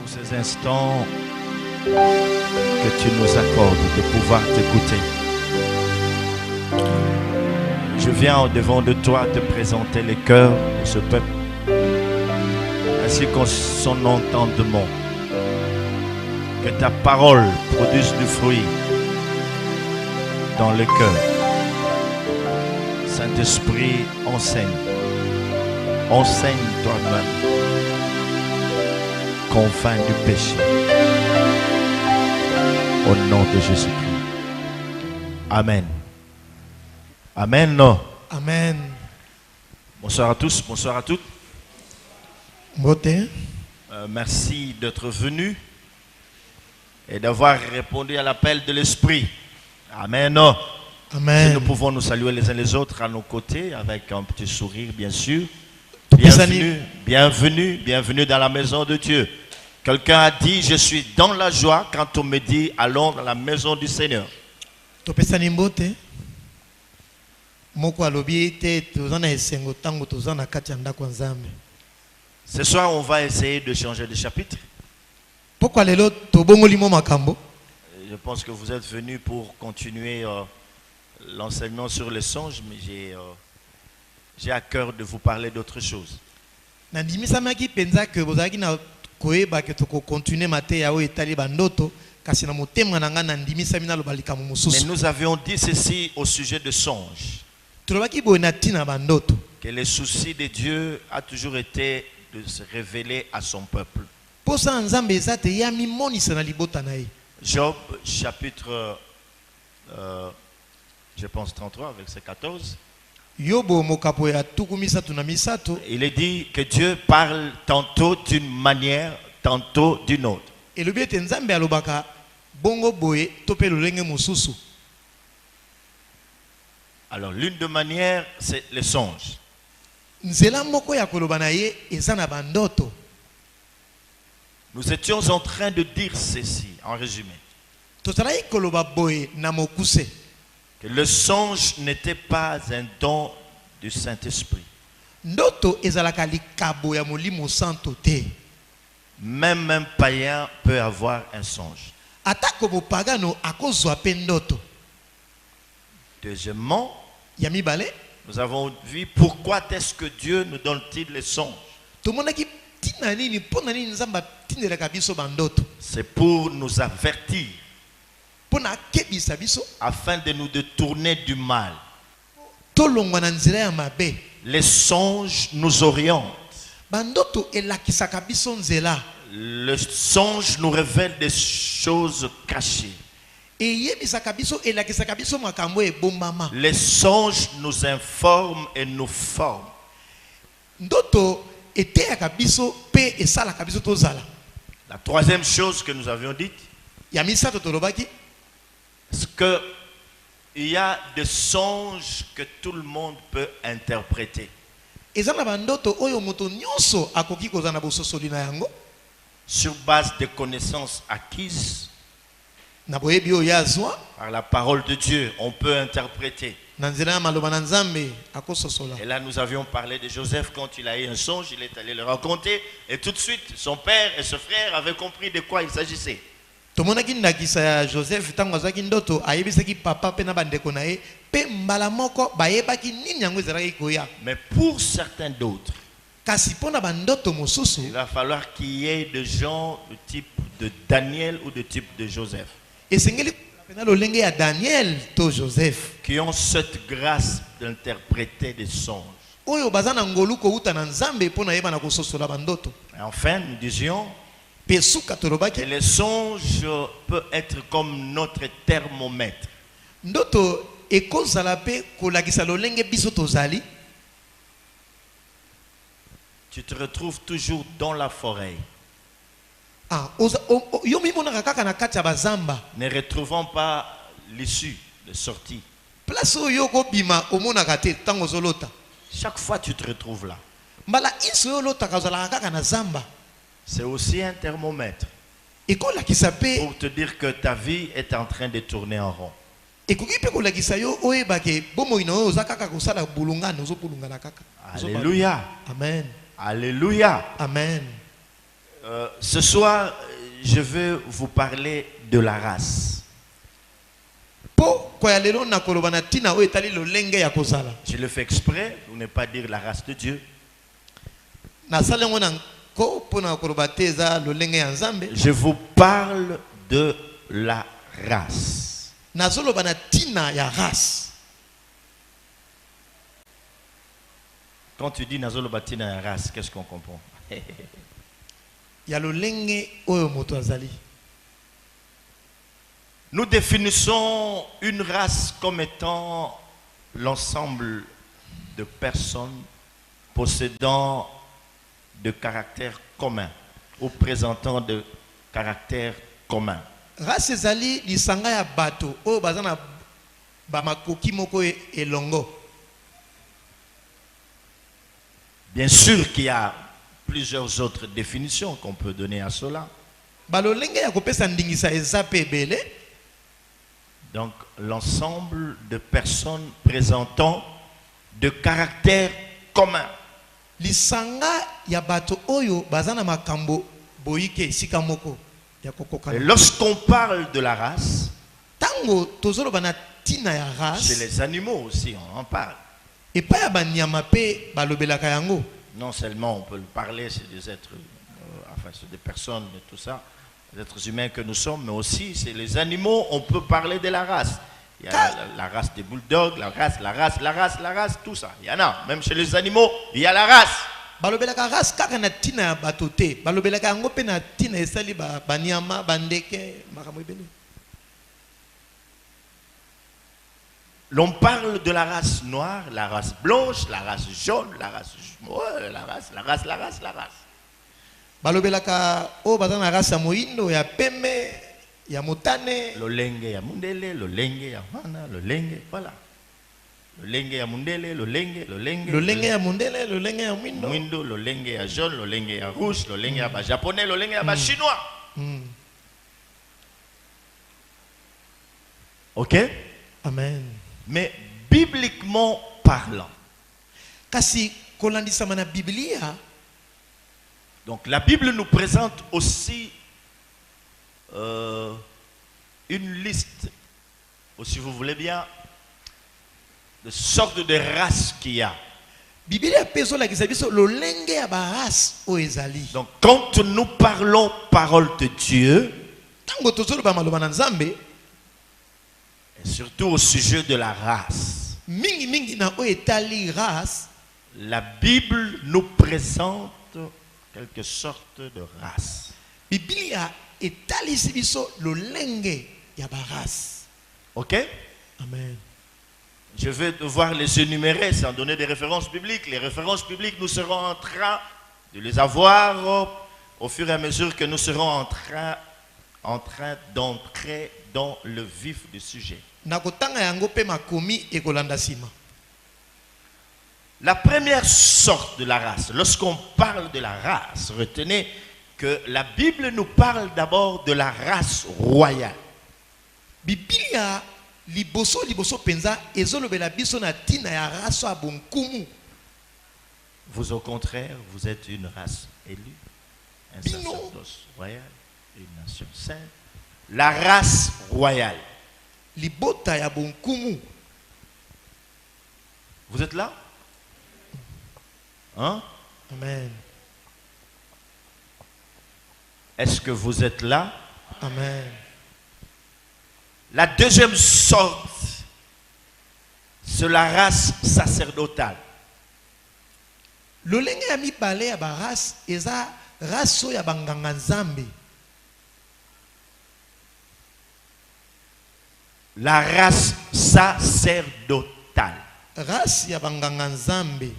ces instants que tu nous accordes de pouvoir t'écouter. Je viens au devant de toi te présenter les cœurs de ce peuple ainsi que son entendement. Que ta parole produise du fruit dans le cœur. Saint-Esprit, enseigne. Enseigne toi-même. Confins du péché. Au nom de Jésus-Christ. Amen. Amen. Non. Amen. Bonsoir à tous, bonsoir à toutes. Beauté. Merci d'être venus et d'avoir répondu à l'appel de l'Esprit. Amen. Non. Amen. Et nous pouvons nous saluer les uns les autres à nos côtés avec un petit sourire, bien sûr. Bienvenue dans la maison de Dieu. Quelqu'un a dit, je suis dans la joie quand on me dit, allons dans la maison du Seigneur. Ce soir, on va essayer de changer de chapitre. Je pense que vous êtes venus pour continuer l'enseignement sur les songes, mais j'ai à cœur de vous parler d'autre chose. Mais nous avions dit ceci au sujet de songes. Que le souci de Dieu a toujours été de se révéler à son peuple. Job chapitre je pense 33 verset 14. Il est dit que Dieu parle tantôt d'une manière, tantôt d'une autre. Alors l'une des manières, c'est les songes. Nous étions en train de dire ceci, en résumé. Que le songe n'était pas un don du Saint-Esprit. Même un païen peut avoir un songe. Deuxièmement, nous avons vu pourquoi est-ce que Dieu nous donne-t-il les songes. C'est pour nous avertir, afin de nous détourner du mal. Les songes nous orientent. Le songe nous révèle des choses cachées. Les songes nous informent et nous forment. La troisième chose que nous avions dite, c'est qu'il y a des songes que tout le monde peut interpréter. Sur base de connaissances acquises par la parole de Dieu, on peut interpréter. Et là, nous avions parlé de Joseph quand il a eu un songe, il est allé le raconter. Et tout de suite, son père et ce frère avaient compris de quoi il s'agissait. Mais pour certains d'autres, il va falloir qu'il y ait des gens du type de Daniel ou de type de Joseph. Qui ont cette grâce d'interpréter des songes. Et enfin, nous disions que les songes peuvent être comme notre thermomètre. Tu te retrouves toujours dans la forêt. Ne retrouvons pas l'issue, de sortie. Chaque fois tu te retrouves là. C'est aussi un thermomètre pour te dire que ta vie est en train de tourner en rond. Alléluia. Amen. Alléluia. Amen. Ce soir, je vais vous parler de la race. Je le fais exprès pour ne pas dire la race de Dieu. Je vous parle de la race. Quand tu dis Nazolo Batina ya race, qu'est-ce qu'on comprend? Nous définissons une race comme étant l'ensemble de personnes possédant de caractères communs ou présentant de caractères communs. Race ezali lisanga ya bato oyo bazana ba makoki moko elongo. Bien sûr qu'il y a plusieurs autres définitions qu'on peut donner à cela. Balolenge ya kopesa ndingisa ezape ebele. Donc l'ensemble de personnes présentant de caractères communs. Lisanga ya bato oyo bazana makambo boyike sika moko ya kokoka. Et lorsqu'on parle de la race, tango tozolo bana tina ya race, c'est les animaux aussi, on en parle. Et pas ya banyama pe balobelaka yango. Non seulement on peut le parler, c'est des êtres, enfin c'est des personnes et tout ça, des êtres humains que nous sommes, mais aussi c'est les animaux, on peut parler de la race. Il y a la race des bulldogs, la race, tout ça. Il y en a, même chez les animaux, il y a la race. Balobelaka race kaka na tina ya bato te. Balobelaka yango pe na tina esali banyama bandeke makambo ebele. L'on parle de la race noire, la race blanche, la race jaune, la race... Ouais, la race. Balobelaka o bazana race ya moindo ya pembe ya motane. Lolenge ya mundele, lolenge ya wana, lolenge, voilà. Lolenge ya mundele, lolenge. Lolenge ya mundele, lolenge ya mwindo. Mwindo, lolenge ya jaune, lolenge ya rouge, lolenge ya ba japonais, lolenge ya ba chinois. Ok? Amen. Mais bibliquement parlant, kasi kolandisa mana Biblia, donc la Bible nous présente aussi une liste, ou si vous voulez bien, de sortes de races qu'il y a. Biblia peso la kisabiso lolenge ya ba race o ezali. Donc quand nous parlons parole de Dieu, tango tozolo ba maloba na Nzambe, et surtout au sujet de la race, mingi na o etali race, la Bible nous présente quelque sorte de race. Biblia etali sibiso lolenge ya ba race. Ok? Amen. Je vais devoir les énumérer sans donner des références bibliques. Les références bibliques, nous serons en train de les avoir au fur et à mesure que nous serons en train d'entrer dans le vif du sujet. La première sorte de la race, lorsqu'on parle de la race, retenez que la Bible nous parle d'abord de la race royale. Biblia liboso penza ezolobela biso na tina ya race abonkumu. Vous au contraire, vous êtes une race élue, un sacerdoce royal, une nation sainte. La race royale. Libota ya bonkumu. Vous êtes là? Hein? Amen. Est-ce que vous êtes là? Amen. La deuxième sorte, c'est la race sacerdotale. Lolenge ya mibale ya ba race eza race ya banganga nzambe. La race sacerdotale. Race ya banganga nzambe.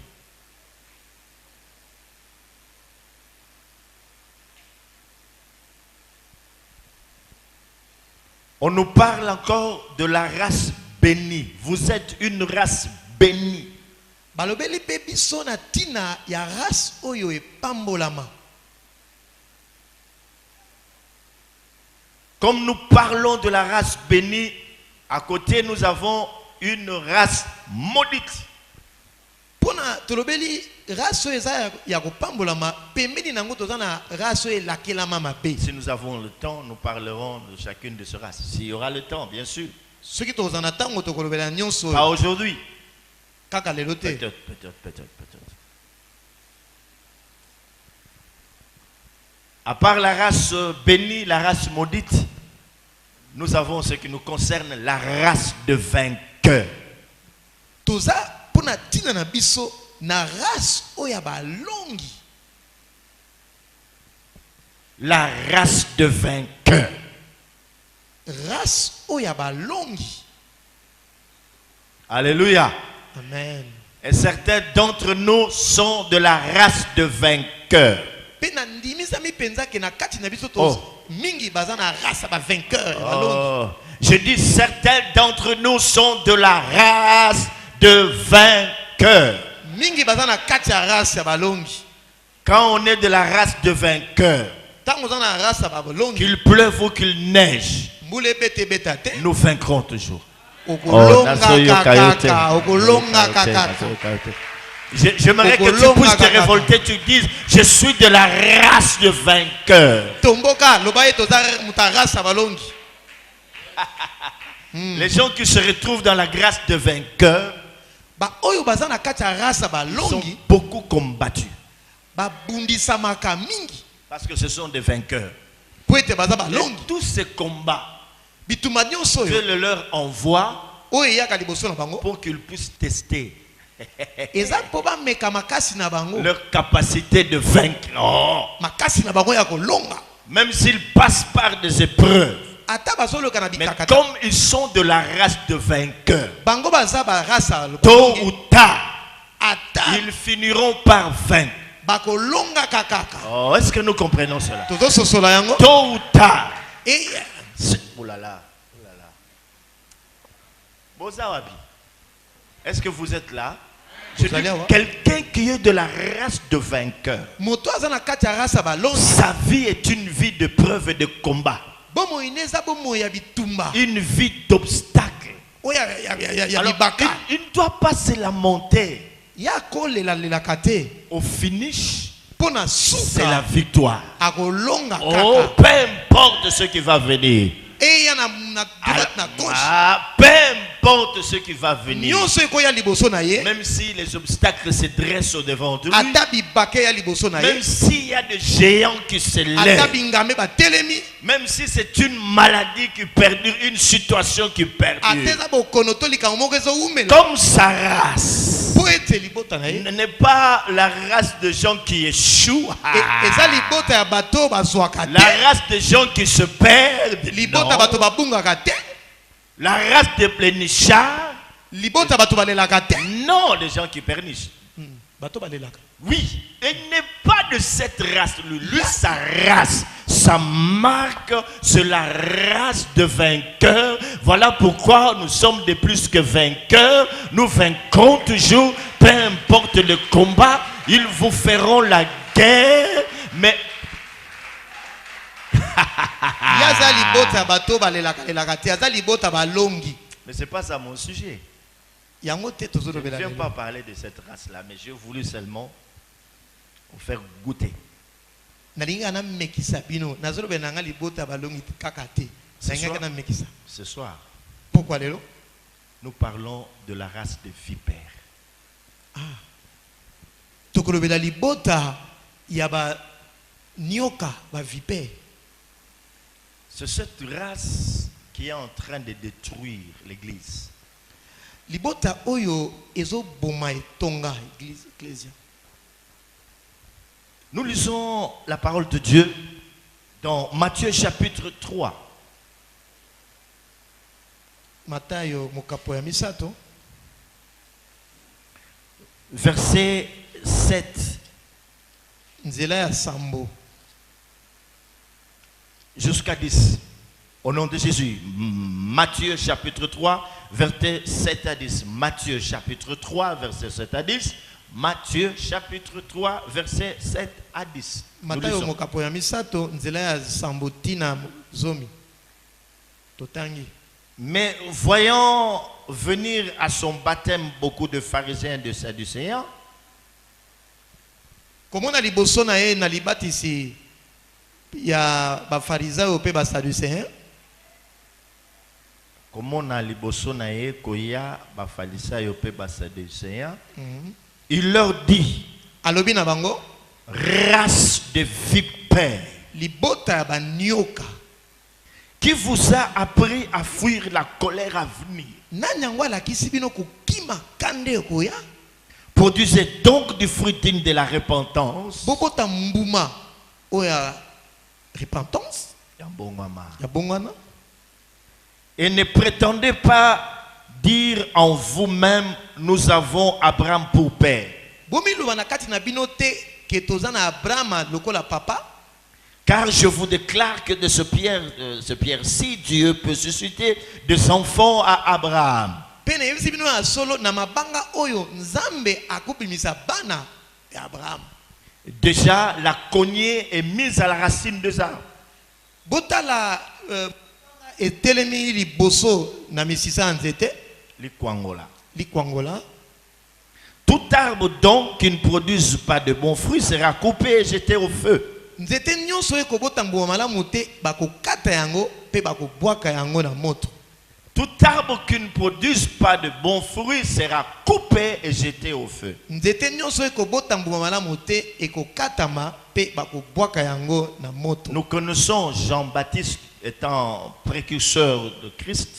On nous parle encore de la race bénie. Vous êtes une race bénie. Balobeli pe biso na tina ya race oyo epambolama. Comme nous parlons de la race bénie, à côté nous avons une race maudite. Pona tolobeli race eza ya kopambolama pembeni nango tozana race lakelama mabe. Si nous avons le temps, nous parlerons de chacune de ces races. S'il y aura le temps, bien sûr. Ce qui tozana tango tokolobela nyonso. Pas aujourd'hui. Kaka lelo te. Peut-être. À part la race bénie, la race maudite, nous avons ce qui nous concerne, la race de vainqueurs. Toza pona tina na biso na race oya balongi. La race de vainqueurs. Race oya balongi. Alléluia. Amen. Et certains d'entre nous sont de la race de vainqueurs. Pena ndimisa mi penza ke na kati na biso to mingi bazana race ba vainqueur balongi. Je dis certains d'entre nous sont de la race de vainqueurs. Mingi bazana kati ya race ya balongi. Quand on est de la race de vainqueurs, qu'il pleuve ou qu'il neige, nous vaincrons toujours. J'aimerais que tu puisses te révolter, tu dises, je suis de la race de vainqueurs. Les gens qui se retrouvent dans la grâce de vainqueurs sont beaucoup combattus. Parce que ce sont des vainqueurs. Et tous ces combats, Dieu le leur envoie pour qu'ils puissent tester leur capacité de vaincre. Oh. Même s'ils passent par des épreuves. Mais comme ils sont de la race de vainqueurs, tôt ou tard, ils finiront par vaincre. Oh, est-ce que nous comprenons cela? Tôt ou tard. Oulala. Bozawabi. Est-ce que vous êtes là? Quelqu'un qui est de la race de vainqueur, sa vie est une vie de preuve et de combat. Une vie d'obstacle. Alors, il ne doit pas se lamenter. Au finish, c'est la victoire. Oh, peu importe ce qui va venir. Peu importe ce qui va venir. Même si les obstacles se dressent au devant de lui. Même s'il y a des géants qui se lèvent. Même si c'est une maladie qui perdure, une situation qui perdure. Comme sa race n'est pas la race de gens qui échouent. La race de gens qui se perdent. Non. La race de plénichards. Non, les gens qui pernissent. Oui, il n'est pas de cette race. Lui, sa race, sa marque, c'est la race de vainqueurs. Voilà pourquoi nous sommes de plus que vainqueurs. Nous vaincrons toujours, peu importe le combat. Ils vous feront la guerre, mais... Mais c'est pas ça mon sujet. Je ne viens pas parler de cette race-là, mais j'ai voulu seulement vous faire goûter. Ce soir, nous parlons de la race des vipères. C'est cette race qui est en train de détruire l'église. Nous lisons la parole de Dieu dans Matthieu chapitre 3. Verset 7 jusqu'à 10. Au nom de Jésus. Matthieu chapitre 3, verset 7 à 10. Matthieu chapitre 3, verset 7 à 10. Matthieu chapitre 3, verset 7 à 10. Mais voyant venir à son baptême beaucoup de pharisiens et de sadducéens, Comment na liboso na ye na libatisi ya ba Pharisaiens pe ba Sadducéens? Comment na liboso na ye koya ba Pharisaiens pe ba Sadducéens? Il leur dit, alobi na bango, race de vipères, libota ba nyoka, qui vous a appris à fuir la colère à venir? Nanyangwa la kisibino kukima kande koya? Produisez donc du fruit digne de la repentance. Bokota mbuma oya repentance Ya bongama. ya bongwana. Et ne prétendez pas dire en vous-même, nous avons Abraham pour père. Bomi lubana kati na bino te ke tozana Abraham lokola papa. Car je vous déclare que de ce pierre-ci, Dieu peut susciter des enfants à Abraham. Pene yebisi bino ya solo na mabanga oyo Nzambe akubimisa bana ya Abraham. Déjà, la cognée est mise à la racine des arbres. Botala etelemi liboso na misisa nzete Likwangola. likwangola. Tout arbre donc qui ne produise pas de bons fruits sera coupé et jeté au feu. Nzete nyonso ekobota mbuma malamu te bakokata yango pe bakobwaka yango na moto. Tout arbre qui ne produise pas de bons fruits sera coupé et jeté au feu. Nzete nyonso ekobota mbuma malamu te ekokatama pe bakobwaka yango na moto. Nous connaissons Jean-Baptiste étant précurseur de Christ.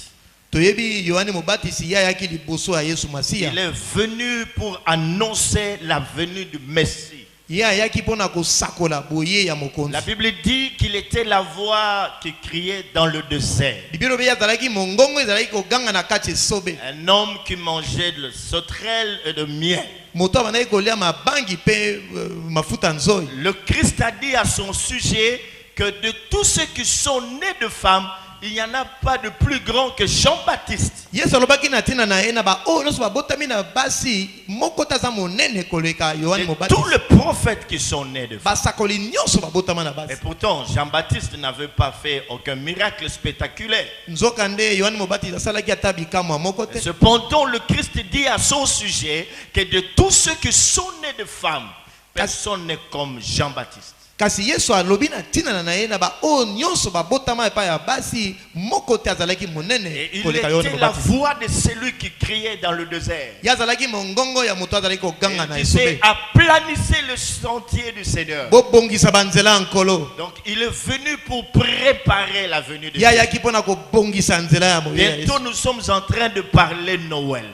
Toyebi Yohane Mobatisi yayaki liboso ya Yesu Masiya. Il est venu pour annoncer la venue du Messie. Yayaki pona kosakola boye ya mokonzi. La Bible dit qu'il était la voix qui criait dans le désert. Bibelo be yazalaki mongongo ezalaki koganga na kati sobe. Un homme qui mangeait de sauterelles et de miel. Moto abandaki kolia mabangi pe mafuta nzoi. Le Christ a dit à son sujet que de tous ceux qui sont nés de femmes, il n'y en a pas de plus grand que Jean-Baptiste. Yesu alobaki na tina na ye na ba o nyonso babotami na basi moko taza monene koleka Yohane Et Mobatisi. tous les prophètes qui sont nés de femmes. Basakoli nyonso babotama na Et basi. pourtant, Jean-Baptiste n'avait pas fait aucun miracle spectaculaire. Nzokande Yohane Mobatisi asalaki ata bikamwa moko te. Cependant, le Christ dit à son sujet que de tous ceux qui sont nés de femmes, personne n'est comme Jean-Baptiste. Kasi Yesu alobi na tina na ye na ba o nyonso babotama epai ya basi moko te azalaki monene Et il koleka Yohane était la Mobatisi. voix de celui qui criait dans le désert. Yazalaki mongongo ya moto azalaki koganga na Il disait, esobe. aplanissez le sentier du Seigneur. Bobongisa banzela nkolo. Donc il est venu pour préparer la venue de Jésus. Yayaki pona kobongisa nzela ya moye ya Yesu. Bientôt nous sommes en train de parler Noël.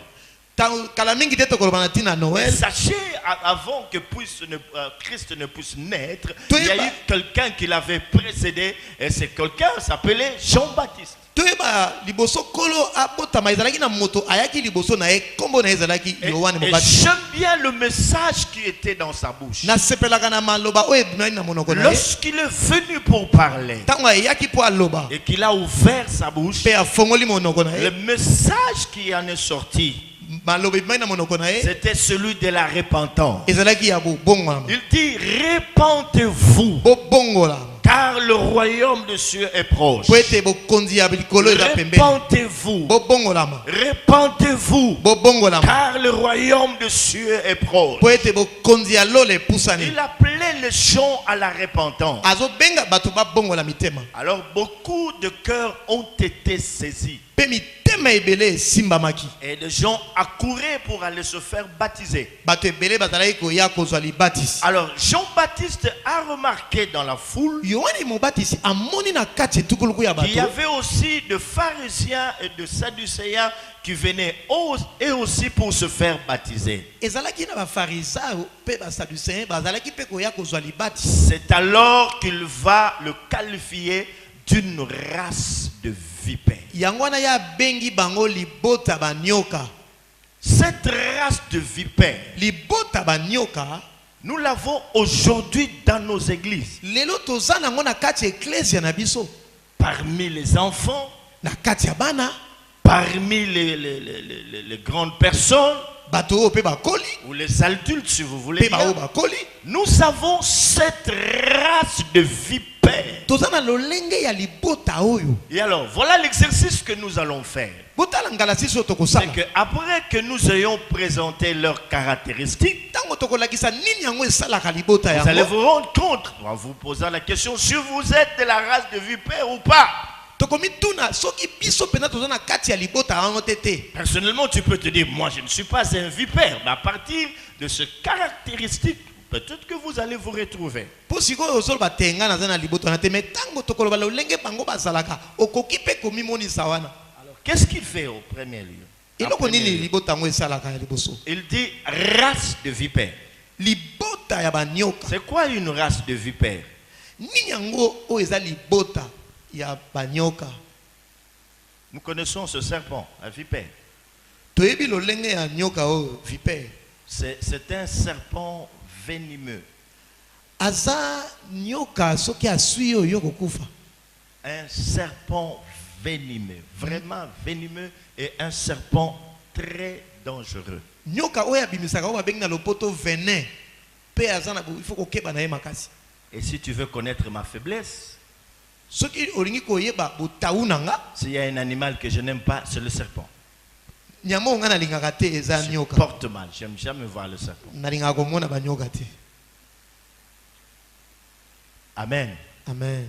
Kala mingi te tokoloba na tina Noël. Sachez, avant que Christ ne puisse naître, Toi, il y a bah- eu quelqu'un qui l'avait précédé, et c'est quelqu'un s'appelait Jean-Baptiste. Toyeba liboso kolo abotama ezalaki na moto ayaki liboso na ye kombo na ezalaki Et, Yohane et Mobatisi. j'aime bien le message qui était dans sa bouche. Na sepelaka na maloba oyo ebimaki na monoko na ye. Lorsqu'il est venu pour parler Tango ayaki po aloba et qu'il a ouvert sa bouche, pe afongoli monoko na le ye. message qui en est sorti, Maloba ebimaki na monoko na ye c'était celui de la repentance. ezalaki ya bobongolama. Il dit, répentez-vous, Bobongola car le royaume de Dieu est proche. po ete bokonzi ya likolo eza pembeni. Répentez-vous, Bobongolama répentez-vous, bobongolama car le royaume de Dieu est proche. po ete bokonzi ya lola epusani. Il appelait les gens à la repentance. Azobenga bato babongola mitema. Alors beaucoup de cœurs ont été saisis. Pe mitema ebele esimbamaki. Et des gens accouraient pour aller se faire baptiser. Bato ebele bazalaki koya kozwa libatisi. Alors Jean-Baptiste a remarqué dans la foule Yohane Mobatisi amoni na kati etukuluku ya qu'il y bato. avait aussi de pharisiens et de sadducéens qui venaient et aussi pour se faire baptiser. Ezalaki na bafarisao pe basadducéen bazalaki pe koya kozwa libatisi. C'est alors qu'il va le qualifier d'une race de vipères. Yango wana ya bengi bango libota banyoka. Cette race de vipères, Libota banyoka nous l'avons aujourd'hui dans nos églises. lelo toza nango na kati ecclesia na biso. Parmi les enfants, Na kati ya bana, parmi les grandes personnes, bato pe bakoli ou les adultes si vous voulez pe bao bien, bakoli nous avons cette race de vipères. tozana lolenge ya libota oyo. Et alors, voilà l'exercice que nous allons faire. Botala ngala siso C'est tokosala que après que nous ayons présenté leurs caractéristiques, tango tokolakisa nini yango esalaka libota vous allez yango vous rendre compte en vous posant la question si vous êtes de la race de vipères ou pas. tokomi tuna soki biso pena tozana kati ya libota yango tete. Personnellement, tu peux te dire, moi je ne suis pas un vipère, mais à partir de ce caractéristique, peut-être que vous allez vous retrouver. Po sikoyo ozoloba tenga naza na libota na te me tango tokoloba lolenge bango bazalaka okoki pe komimonisa wana. Alors, qu'est-ce qu'il fait au premier lieu? En eloko premier nini lieu, libota yango esalaka ya liboso il dit race de vipères. libota ya banyoka. C'est quoi une race de vipères? Nini yango oyo eza libota ya banyoka? Nous connaissons ce serpent, un vipère. Toyebi lolenge ya nyoka oyo vipere. C'est un serpent venimeux. Aza nyoka soki asui oyo yo kokufa. Un serpent venimeux, vraiment venimeux, et un serpent très dangereux. Nyoka oyo abimisaka oyo babengi na lopoto venin. Pe aza na il faut kokeba na ye makasi. Et si tu veux connaître ma faiblesse, Soki olingi koyeba botawu nanga, s'il y a un animal que je n'aime pas, c'est le serpent. nyama oyo nga nalingaka te eza Je nyoka. porte mal, j'aime jamais voir le serpent. Nalingaka komona banyoka te. Amen. Amen.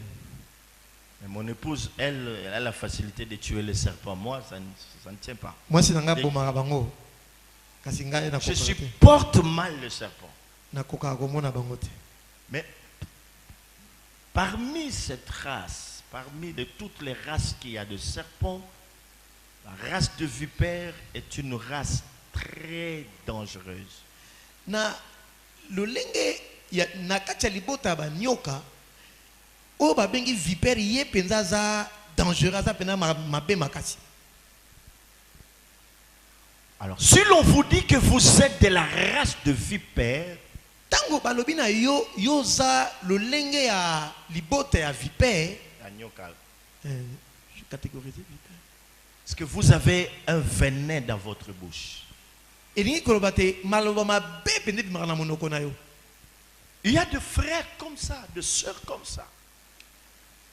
Mais mon épouse, elle a la facilité de tuer les serpents. Moi, ça ne tient pas. Mwasi nanga bomaka bango. Kasi ngai Je nakoka te. supporte mal le serpent. Nakoka komona bango te. Mais parmi cette race, parmi de toutes les races qu'il y a de serpents, la race de vipère est une race très dangereuse. Na lolenge ya na kati ya libota ya banyoka oyo babengi vipere ye mpenza aza dangereux aza mpenza mabe makasi. Alors, si l'on vous dit que vous êtes de la race de vipère, Tango balobi na yo yoza lolenge ya libota ya vipere, je catégorise vipere. est-ce que vous avez un venin dans votre bouche? Elingi koloba te maloba mabe pende bimaka na monoko na yo. Il y a de frères comme ça, de sœurs comme ça.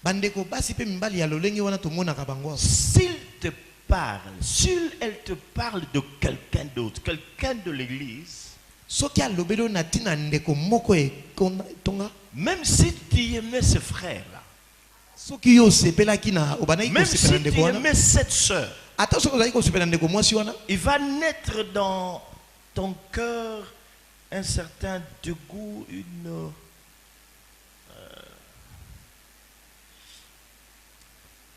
Bandeko basi pe mibali ya lolenge wana tomonaka bango awa. S'il te parle, elle te parle de quelqu'un d'autre, quelqu'un de l'église, Soki alobeli oyo na ntina ndeko moko etonga, même si tu aimais ce frère-là, soki yo osepelaki na obandaki même kosepela si tu ndeko wana, aimais cette sœur, ata soki ozalaki kosepela ndeko mwasi wana, il va naître dans ton cœur un certain dégoût,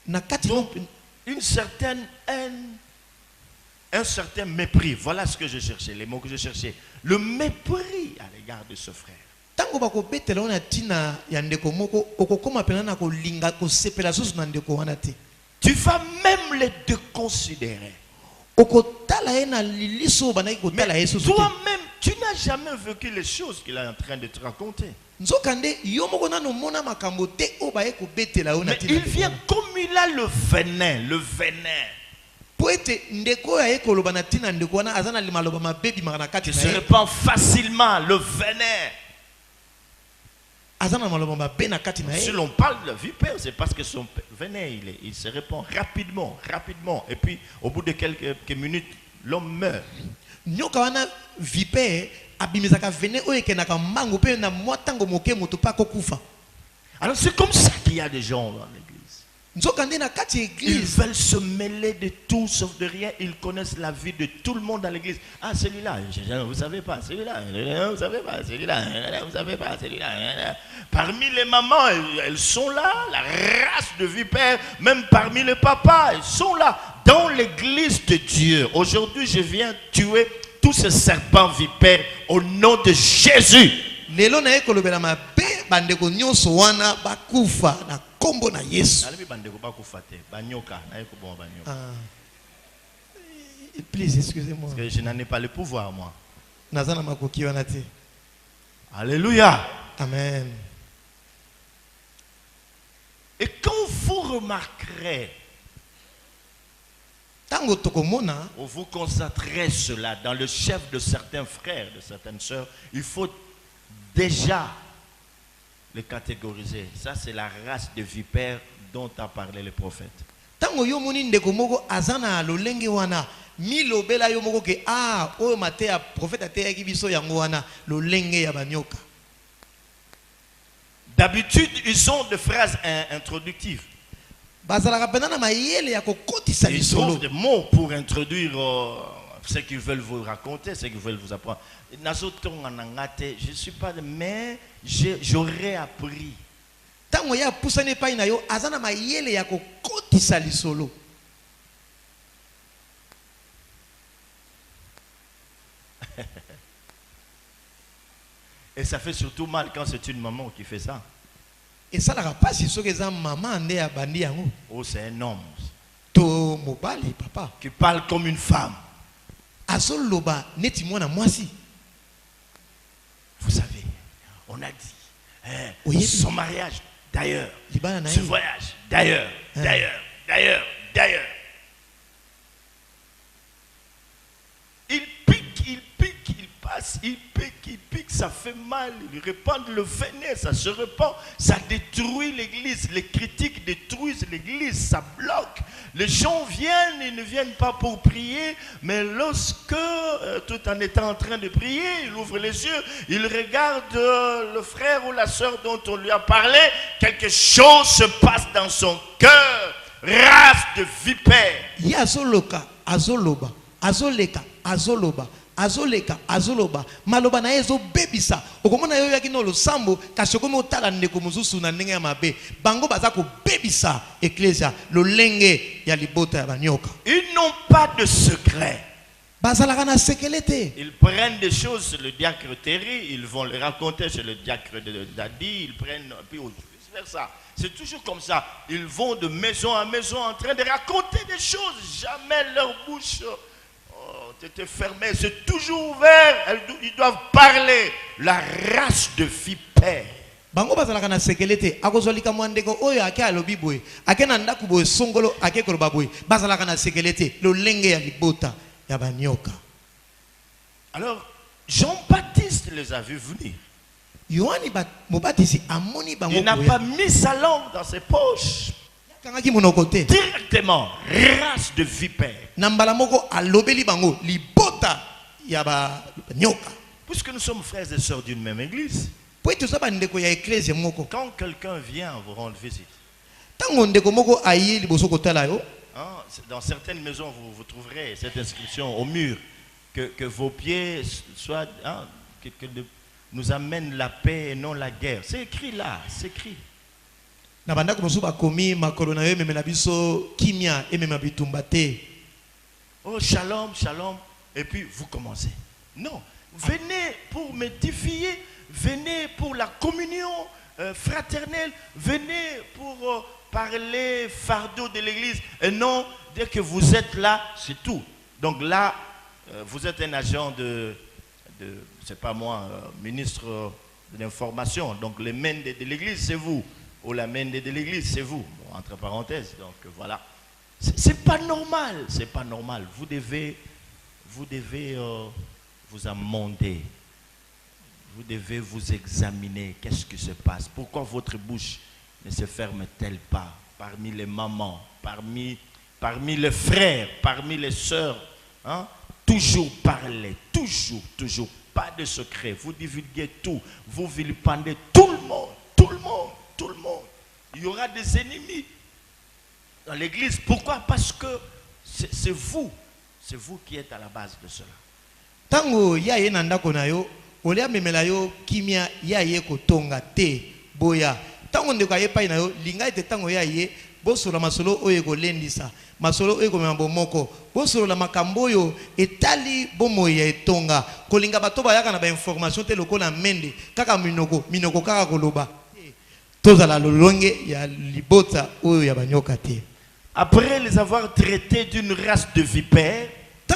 na kati donc, une certaine haine, un certain mépris. Voilà ce que je cherchais, les mots que je cherchais. Le mépris à l'égard de ce frère. tango bakobetela wana ntina ya ndeko moko okokoma pena na kolinga kosepela susu na ndeko wana te. Tu vas même les déconsidérer. Okotala ye na liliso oyo bandaki kotala ye susu te. Toi-même, tu n'as jamais vécu les choses qu'il est en train de te raconter. Nzokande yo moko nano mona makambo te oyo baye kobetela yo na Mais ntina il ndeko vient wana. comme il a le venin. Po ete ndeko oyo aye koloba na ntina ndeko wana aza na maloba mabe bimaka na kati Qui na se ye. répand facilement, le venin. Aza na maloba mabe na kati na Si ye. l'on parle de vipère, c'est parce que son venin, il se répand rapidement. Et puis, au bout de quelques minutes, l'homme meurt. Nyoka wana vipere abimisaka vene oyo ekendaka mbangu pe na mwa ntango moke moto pa kokufa. Alors, c'est comme ça qu'il y a des gens dans l'église. Nzokande na kati ya Ils église. veulent se mêler de tout sauf de rien. Ils connaissent la vie de tout le monde dans l'église. Ah, celui-là, vous savez pas, celui-là, vous savez pas, celui-là, vous savez pas, celui-là. Parmi les mamans, elles sont là, la race de vipères, même parmi les papas, elles sont là, dans l'église de Dieu. Aujourd'hui, je viens tuer tous ces serpents vipères au nom de Jésus. Lelo na ye kolobela mabe bandeko nyonso wana bakufa na kombo na Yesu. Ah. Please, excusez-moi. Parce que je n'en ai pas le pouvoir, moi. Nazana makoki wana te. Alléluia. Amen. Et quand vous remarquerez Tango tokomona, vous constaterez cela dans le chef de certains frères, de certaines sœurs. Il faut déjà les catégoriser. Ça, c'est la race de vipères dont a parlé le prophète. Tango yo moni ndeko moko azana lolenge wana milobela yo moko ke oyo matea prophète ateyaki biso yango wana lolenge ya banyoka. D'habitude, ils ont des phrases introductives. Ils trouvent des mots pour introduire ce qu'ils veulent vous raconter, ce qu'ils veulent vous apprendre. Je ne suis pas, mais j'aurais appris. Et ça fait surtout mal quand c'est une maman qui fait ça. Et ça n'a pas si maman Oh, c'est un homme papa qui parle comme une femme. Vous savez, on a dit son mariage d'ailleurs, ce voyage d'ailleurs, d'ailleurs. Il pique, ça fait mal, il répand le venin, ça se répand, ça détruit l'église, les critiques détruisent l'église, ça bloque. Les gens viennent, ils ne viennent pas pour prier, mais lorsque, tout en étant en train de prier, il ouvre les yeux, il regarde le frère ou la soeur dont on lui a parlé, quelque chose se passe dans son cœur, race de vipère. Azoloba, azoloba, maloba na ezo bebisa. Okomona yo yakino lo sambo, kashokomo tala ndeko muzusu na ndenge ya mabe. Bango baza ko bebisa ecclesia, lo lenge ya libota ya banyoka. Ils n'ont pas de secret. Bazalaka na sekelete. Ils prennent des choses chez le diacre Terry, ils vont les raconter chez le diacre de Dadi, ils prennent, puis vice versa. C'est toujours comme ça. Ils vont de maison en maison en train de raconter des choses. Jamais leur bouche était fermée. C'est toujours ouvert. Ils doivent parler. La race de vipères. Bango bazalaka na sekelete. Akozolika mwandeko oyo ake alobi boye. Ake na ndaku boye songolo ake koloba boye. Bazalaka na sekelete. Lo lenge ya libota ya banyoka. Alors, Jean-Baptiste les a vus venir. Il n'a pas mis sa langue dans ses poches. Directement, race de vipères. Puisque nous sommes frères et sœurs d'une même église, quand quelqu'un vient vous rendre visite, dans certaines maisons vous trouverez cette inscription au mur, que vos pieds soient... que nous amène la paix et non la guerre. C'est écrit là, c'est écrit. Oh, shalom, shalom. Et puis vous commencez. Non, venez pour m'édifier, venez pour la communion fraternelle, venez pour parler fardeau de l'église. Et non, dès que vous êtes là, c'est tout. Donc là, vous êtes un agent c'est pas moi, ministre de l'information. Donc les mains de l'église, c'est vous. Ou la main de l'église, c'est vous. Bon, entre parenthèses, donc voilà. C'est pas normal, c'est pas normal. Vous devez vous amender. Vous devez vous examiner. Qu'est-ce qui se passe? Pourquoi votre bouche ne se ferme-t-elle pas parmi les mamans, parmi les frères, parmi les sœurs, hein? Toujours parler, toujours, pas de secret. Vous divulguez tout, vous vilipendez tout le monde. Il y aura des ennemis dans l'église. Pourquoi? Parce que c'est vous qui êtes à la base de cela. Tango ya ye nanda konayo, olea memela yo kimia ya ye kotonga te boya. Tango ndeko ya pa inayo linga ete tango ya ye bosolo masolo oyo kolendisa. Masolo oyo komembo moko bosolo la makambo yo etali bomo ya etonga kolinga bato bayaka na ba information te lokola mende kaka minoko kaka koloba tozala lolonge ya libota oyo ya banyoka te. Après les avoir traités d'une race de vipères, il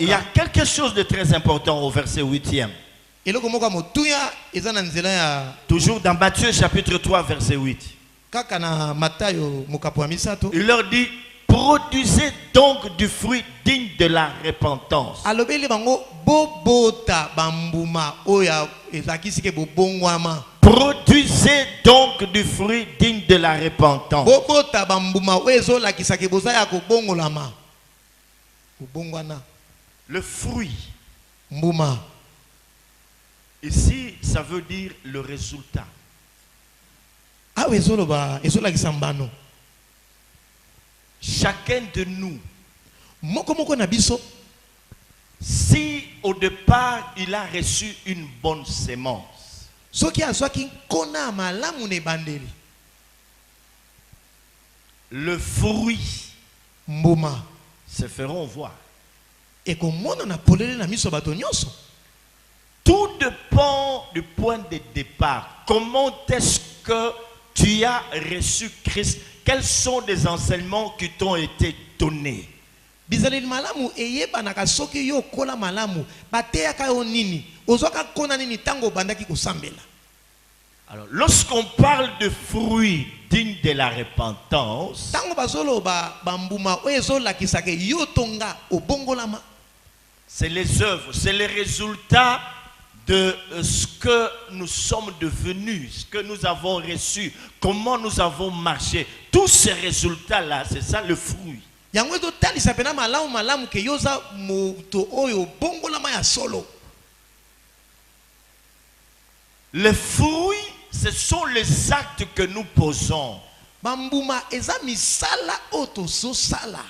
y a quelque chose de très important au verset 8e. Toujours dans Matthieu chapitre 3 verset 8. Il leur dit, produisez donc du fruit digne de la repentance. alobeli bango bobota bambuma oya ezakisi ke bobongwama. Produisez donc du fruit digne de la repentance. Bobota bambuma oyo ezolakisa ke boza ya kobongolama bobongwana. Le fruit, Mbuma ici, ça veut dire le résultat. awa ezolakisa mbano. Chacun de nous, Moko moko na biso si au départ il a reçu une bonne sémence, soki azwaki nkona malamu na ebandeli, le fruit mbuma se feront voir. ekomona na polele na miso bato nyonso. Tout dépend du point de départ. Comment est-ce que tu as reçu Christ? Quels sont les enseignements qui t'ont été donnés? Bizaleli malamu eyebanaka soki yo kola malamu bateyaka yo nini ozwaka kona nini tango bandaki kosambela. Alors, lorsqu'on parle de fruits dignes de la repentance, Tango bazoloba bambuma oyo ezolakisaka yo tonga obongolama, c'est les œuvres, c'est les résultats de ce que nous sommes devenus, ce que nous avons reçu, comment nous avons marché. Tous ces résultats-là, c'est ça le fruit. yango ezotalisa pena malamu malamu ke yoza moto oyo bongolama ya solo. Les fruits, ce sont les actes que nous posons. Bambuma eza misala oto so sala.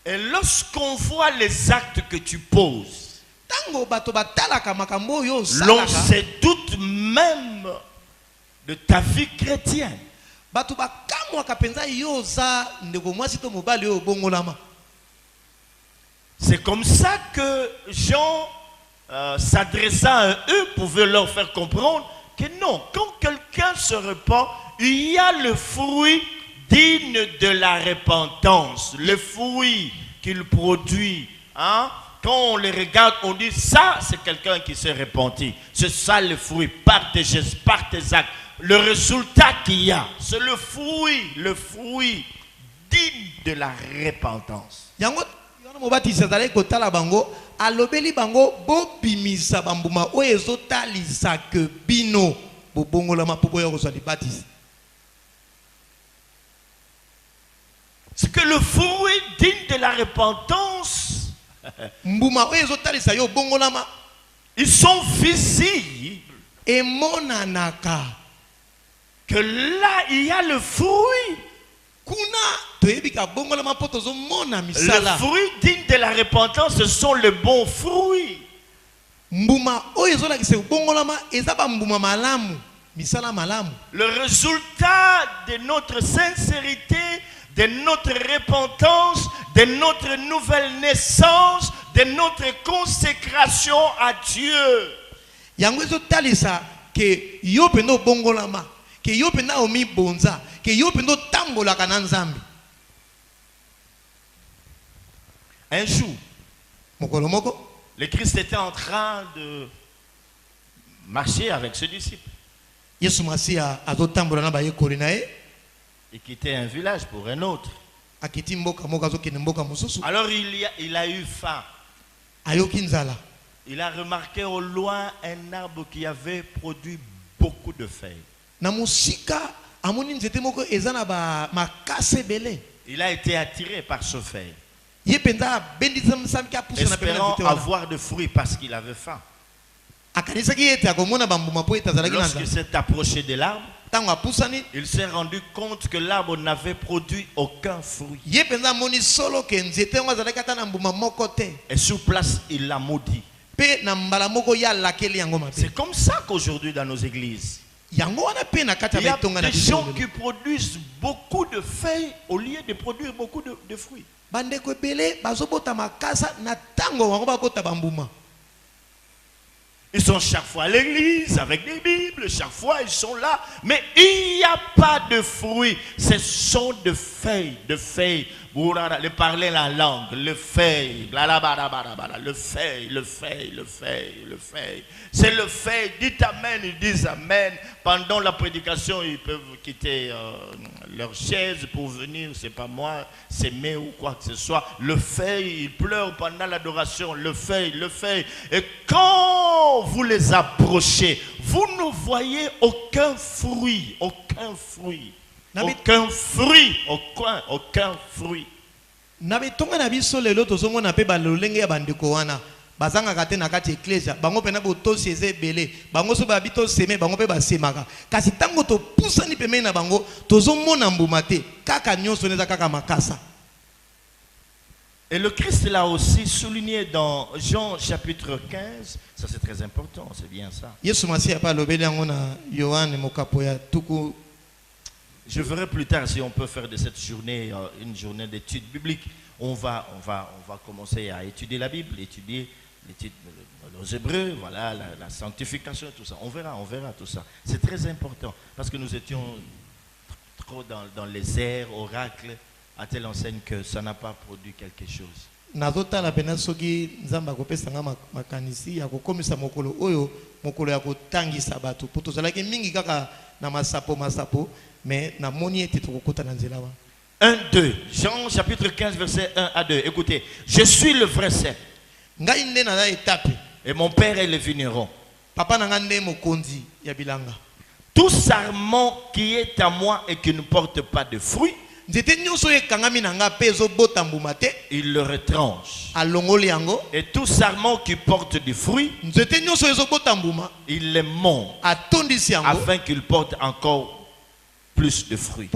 Et lorsqu'on voit les actes que tu poses, Tango bato batalaka makambo yo l'on salaka. se doute même de ta vie chrétienne. Bato bakamwaka penza yo za ndeko mwasi to mobali yo bongolama. C'est comme ça que Jean, s'adressant à eux, pouvait leur faire comprendre que non, quand quelqu'un se repent, il y a le fruit digne de la repentance, le fruit qu'il produit. Hein? Quand on les regarde, on dit ça, c'est quelqu'un qui s'est repenti. C'est ça le fruit, par tes gestes, par tes actes. Le résultat qu'il y a, c'est le fruit digne de la repentance. Yango yono mobatisi azali kotala bango alobeli bango bobimisa bambuma oyo ezotalisa ke bino bobongolama mpo boya kozwa libatisi. C'est que le fruit digne de la repentance, Mbuma oyo ezotalisa yo bongolama ils sont visibles. emonanaka. Que là, il y a le fruit. Kuna toyebi ka bongolama mpo tozomona Le misala. fruit digne de la repentance, ce sont les bons fruits. Mbuma oyo ezolakisa bongolama eza bambuma malamu misala malamu. Le résultat de notre sincérité, de notre repentance, de notre nouvelle naissance, de notre consécration à Dieu. Yango ezotalisa ke yo peno bongolama, ke yo pena omi bonza, ke yo peno tambolaka na Nzambe. Un jour, Mokolo moko le Christ était en train de marcher avec ses disciples. Yesu Masiya azotambola na bayekoli na ye, Il quittait un village pour un autre. akiti mboka moko azokende mboka mosusu. Alors il a eu faim. Ayoki nzala. Il a remarqué au loin un arbre qui avait produit beaucoup de feuilles. Na mosika amoni nzete moko eza na ba makase ebele. Il a été attiré par ce feuille, Ye penza bendisa msami ka pusa na pembeni na espérant nzete wana. avoir de fruits parce qu'il avait faim. Akanisaki ete akomona bambuma po ete azalaki na Lorsqu'il nzala. s'est approché de l'arbre, Tango apusani, il s'est rendu compte que l'arbre n'avait produit aucun fruit. ye penza amoni solo ke nzete yango azalaki ata na mbuma moko te. Et sur place, il l'a maudit. Pe na mbala moko ya lakeli yango mabe. C'est comme ça qu'aujourd'hui dans nos églises, Yango wana pe na kati il y ya a betonga na des biso. gens qui produisent beaucoup de feuilles au lieu de produire beaucoup de fruits. Bandeko ebele bazobota makasa na tango wango bakota bambuma. Ils sont chaque fois à l'église avec des Bibles, chaque fois ils sont là, mais il n'y a pas de fruits. Ce sont de feuilles. le parler la langue, le feuille, le feuille, le feuille, le feuille, le feuille. C'est le feuille. Dites amen, ils disent amen. Pendant la prédication, ils peuvent quitter leur chaise pour venir. C'est pas moi, c'est mais ou quoi que ce soit. Le feuille, ils pleurent pendant l'adoration. Le feuille, le feuille. Et quand vous les approchez, vous ne voyez aucun fruit, aucun fruit. Aucun fruit, aucun fruit. Na betonga na biso lelo tozomona pe balolenge ya bandeko wana bazanga kate na kati ecclesia bango pena botosi ezebele bango so babito seme bango pe basemaka kasi tango to pusani pemeni na bango tozomona mbuma te kaka nyonso neza kaka makasa. Et le Christ l'a aussi souligné dans Jean chapitre 15, ça c'est très important, c'est bien ça. Yesu Masiya pa lobeli yango na Yohane mokapo ya tuku. Je verrai plus tard si on peut faire de cette journée une journée d'études bibliques. On va commencer à étudier la Bible, étudier aux Hébreux, voilà, la sanctification, tout ça. On verra tout ça. C'est très important parce que nous étions trop dans les airs, oracles, à telle enseigne que ça n'a pas produit quelque chose. Nazotala pena soki nzamba kopesa nga makanisi ya kokomisa mokolo oyo mokolo ya kotangisa bato poto zalaki mingi kaka na masapo mais na moni ete tokokota na nzela wa 1-2 Jean chapitre 15 verset 1 à 2. Écoutez, je suis le vrai cep ngai nde na étape et mon père est le vigneron. Papa na nga nde mokonzi ya bilanga. Tout sarment qui est à moi et qui ne porte pas de fruits, il le retranche. Et tout sarment qui porte du fruit, il le monte afin qu'il porte encore plus de fruits.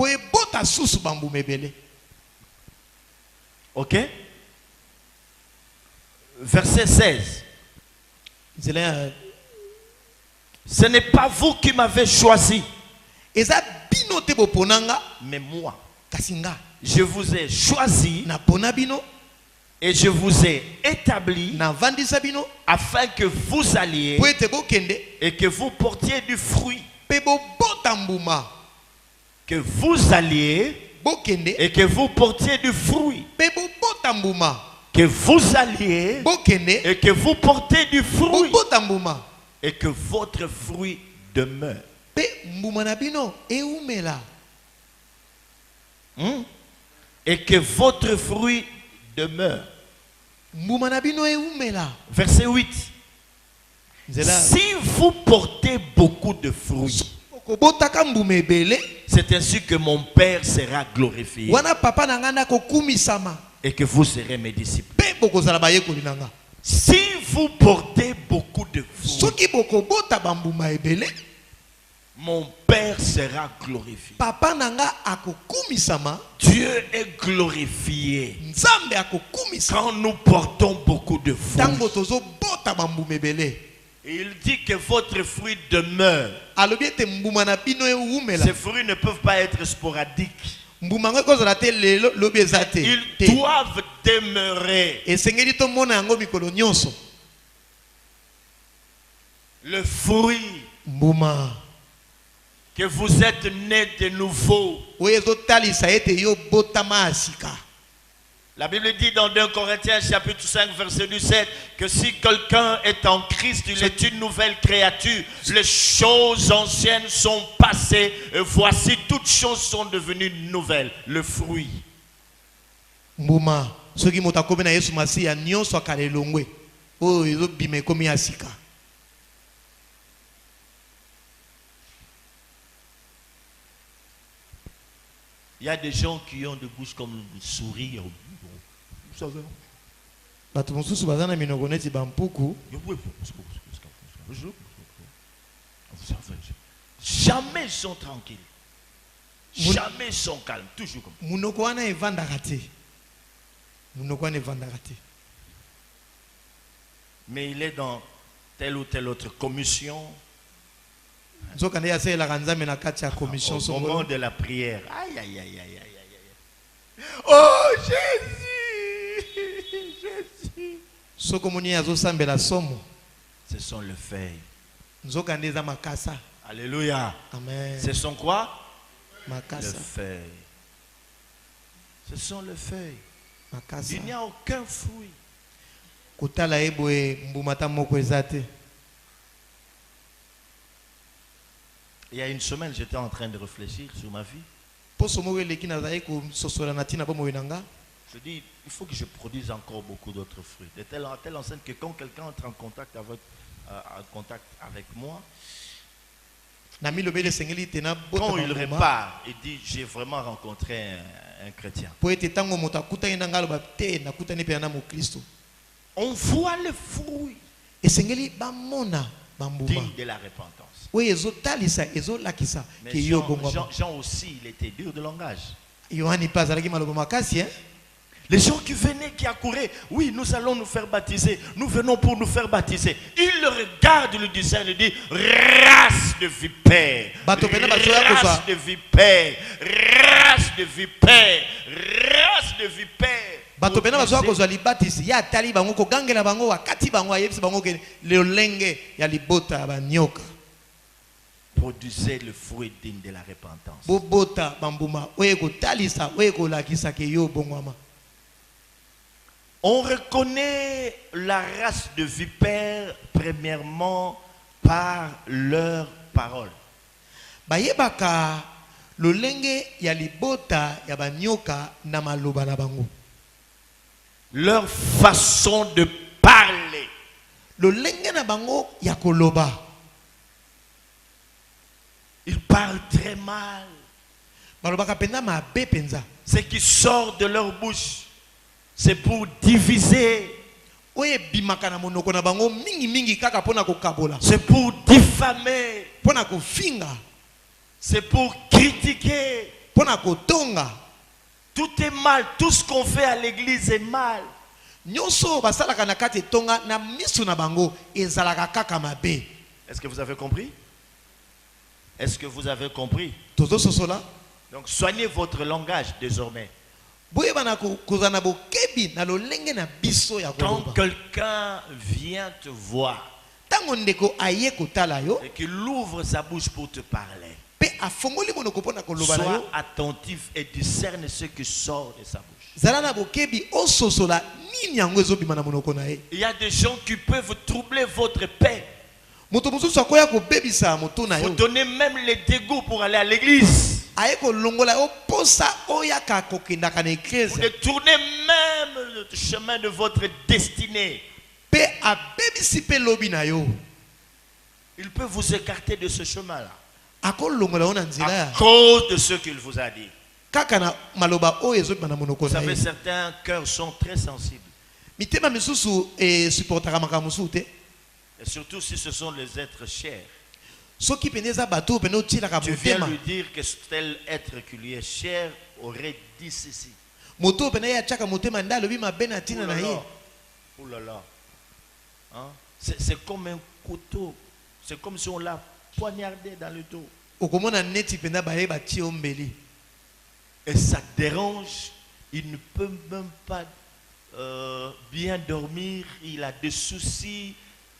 Ok? Verset 16. Ce n'est pas vous qui m'avez choisi, mais moi. Je vous ai choisi et je vous ai établi afin que vous alliez et que vous portiez du fruit. Que vous alliez et que vous portiez du fruit. Que vous alliez et que vous portiez du fruit. Et que votre fruit demeure. Et que votre fruit demeure. Verset 8. Si vous portez beaucoup de fruits, c'est ainsi que mon Père sera glorifié et que vous serez mes disciples. Si vous portez beaucoup de fruits, mon Père sera glorifié. Dieu est glorifié quand nous portons beaucoup de fruits. Il dit que votre fruit demeure. Ces fruits ne peuvent pas être sporadiques. Ils doivent demeurer. Le fruit que vous êtes né de nouveau. La Bible dit dans 2 Corinthiens chapitre 5 verset 17 que si quelqu'un est en Christ, il est une nouvelle créature. Les choses anciennes sont passées et voici toutes choses sont devenues nouvelles. Le fruit. Il y a des gens qui ont des bouches comme une souris. Vous savez. Jamais ils sont tranquilles. Jamais ils sont calmes. Toujours comme mais il est dans telle ou telle autre commission. Au moment de la prière. Aïe, aïe, aïe, aïe, aïe, aïe. Oh Jésus, Jésus. Ce sont les feuilles. Alléluia. Amen. Ce sont quoi? Les feuilles. Ce sont les feuilles. makasa Il n'y a aucun fruit. kotala eboye mbumata moko eza te. Il y a une semaine, j'étais en train de réfléchir sur ma vie. poso moko eleki nazali kososola na ntina bomoi na nga. Je dis, il faut que je produise encore beaucoup d'autres fruits. De telle enseigne que quand quelqu'un entre en contact avec moi, Na milobele sengeli tena bota quand il bambuma. repart, il dit, j'ai vraiment rencontré un chrétien. Po ete tango moto akutani na nga loba te nakutani mpe na mokristo. On voit le fruit Esengeli bamona bambuma. digne de la repentance. Oyo ezotalisa ezolakisa Mais ke yo bongwama. Jean aussi, il était dur de langage. Yohani mpe azalaki maloba makasi hein? Les gens qui venaient, qui accouraient, oui, nous allons nous faire baptiser, nous venons pour nous faire baptiser. Il le regarde, le discerne, il dit, race de vipères, Bato pena bazoya kozwa. race de vipères, race de vipères, race de vipères. Bato pena bazoya kozwa libatisi ya atali bango kogangela bango akati bango ayebisi bango ke lolenge ya libota ya banyoka. Produisait le fruit digne de la repentance. Bobota bambuma oyo ekotalisa oyo ekolakisa ke yo bongwama. On reconnaît la race de vipères premièrement par leur parole. Bayebaka lolenge ya libota ya banyoka na maloba na bango. Leur façon de parler. Lolenge na bango ya koloba. Ils parlent très mal. Balobaka penza mabe penza. Ce qui sort de leur bouche, c'est pour diviser. Oye bimaka na monoko na bango mingi mingi kaka pona kokabola. C'est pour diffamer. Pona kofinga. C'est pour critiquer. Pona kotonga. Tout est mal. Tout ce qu'on fait à l'église est mal. Nyonso basalaka na kati tonga na misu na bango ezalaka kaka mabe. Est-ce que vous avez compris? Est-ce que vous avez compris? Tozo sosola. Donc soignez votre langage désormais. Boyebana kozana bokebi na lolenge na biso ya Quand koloba. quelqu'un vient te voir Tango ndeko aye kotala yo et qu'il ouvre sa bouche pour te parler, pe afongoli monoko pona koloba na sois yo. attentif et discerne ce qui sort de sa bouche. Zala na bokebi ososola nini yango ezobima na monoko na ye. Il y a des gens qui peuvent troubler votre paix. Moto mosusu akoya kobebisa moto na Vous yo. donnez même les dégoûts pour aller à l'église. Aye kolongola yo posa oyaka kokendaka na Vous eklese. détournez même le chemin de votre destinée. Pe abebisi pe lobi na yo. Il peut vous écarter de ce chemin-là Akolongola yo na nzela à ya. cause de ce qu'il vous a dit. Kaka na maloba oyo ezobima na monoko Vous na savez, ye. certains cœurs sont très sensibles. Mitema misusu supportaka makambo mosusu te. Et surtout si ce sont les êtres chers. Soki pene eza bato pene otielaka Tu viens motema. lui dire que tel être qui lui est cher aurait dit ceci. Moto pene ye atiaka motema nde alobi mabe na ntina na ye. Oh là là. Hein? C'est comme un couteau. C'est comme si on l'a poignardé dans le dos. Okomona neti pena baye batie ombeli. Et ça dérange. Il ne peut même pas bien dormir. Il a des soucis.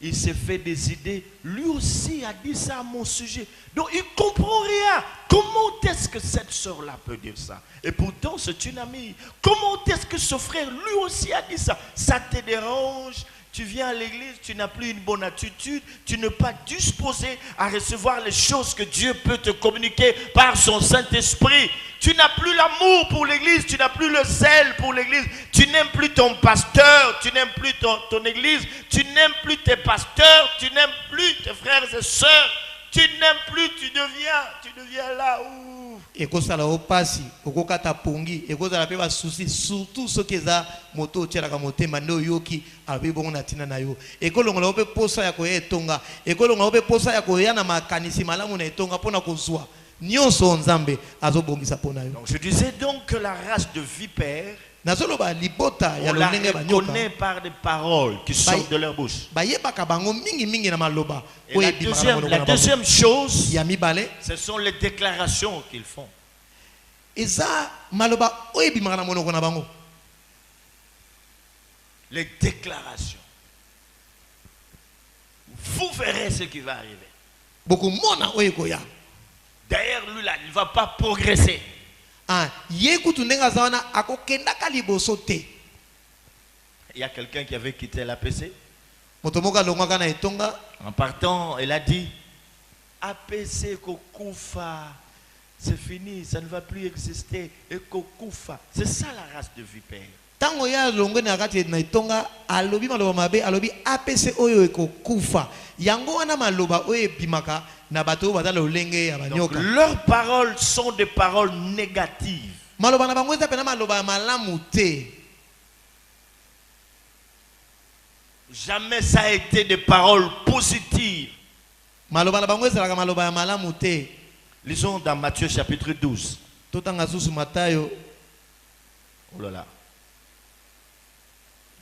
Il s'est fait des idées. Lui aussi a dit ça à mon sujet. Donc il ne comprend rien. Comment est-ce que cette soeur-là peut dire ça? Et pourtant c'est une amie. Comment est-ce que ce frère lui aussi a dit ça? Ça te dérange? Tu viens à l'église, tu n'as plus une bonne attitude, tu n'es pas disposé à recevoir les choses que Dieu peut te communiquer par son Saint-Esprit. Tu n'as plus l'amour pour l'église, tu n'as plus le zèle pour l'église, tu n'aimes plus ton pasteur, tu n'aimes plus ton église, tu n'aimes plus tes pasteurs, tu n'aimes plus tes frères et sœurs, tu n'aimes plus, tu deviens là où... Ekosala opasi, okokata pongi, ekozala pe ba souci, surtout soki eza moto otielaka motema nde oyoki alobi bongo na ntina na yo. Ekolongola yo pe posa ya koya etonga, ekolongola yo pe posa ya koya na makanisi malamu na etonga mpona kozwa nyonso nzambe azobongisa mpona yo. Donc je disais donc que la race de vipères, Nazoloba libota ya on la lolenge banyoka. reconnaît par des paroles qui sortent de leur bouche. Bayebaka bango mingi mingi na maloba. Et la deuxième chose, ya mibale, ce sont les déclarations qu'ils font. eza maloba oyo ebimaka na monoko na bango. Les déclarations. Vous verrez ce qui va arriver. Bokomona oyo koya. Derrière lui là, il ne va pas progresser. ye kutu ndenga zawana akokenda kaliboso te. Il y a quelqu'un qui avait quitté l'APC. Motomoka longwaka na etonga. En partant, elle a dit APC Kokufa, c'est fini, ça ne va plus exister. Et Kokufa, c'est ça la race de vipère. Tango ya longwe na kati na etonga alobi maloba mabe alobi APC oyo ekokufa. Yango wana maloba oyo bimaka na bato batala olenge ya banyoka. Donc leurs paroles sont des paroles négatives. Maloba na bango eza pena maloba malamu te. Jamais ça a été des paroles positives. Maloba na bango ezalaka maloba ya malamu te. Lisons dans Matthieu chapitre 12. Totanga susu Matayo. Oh là là.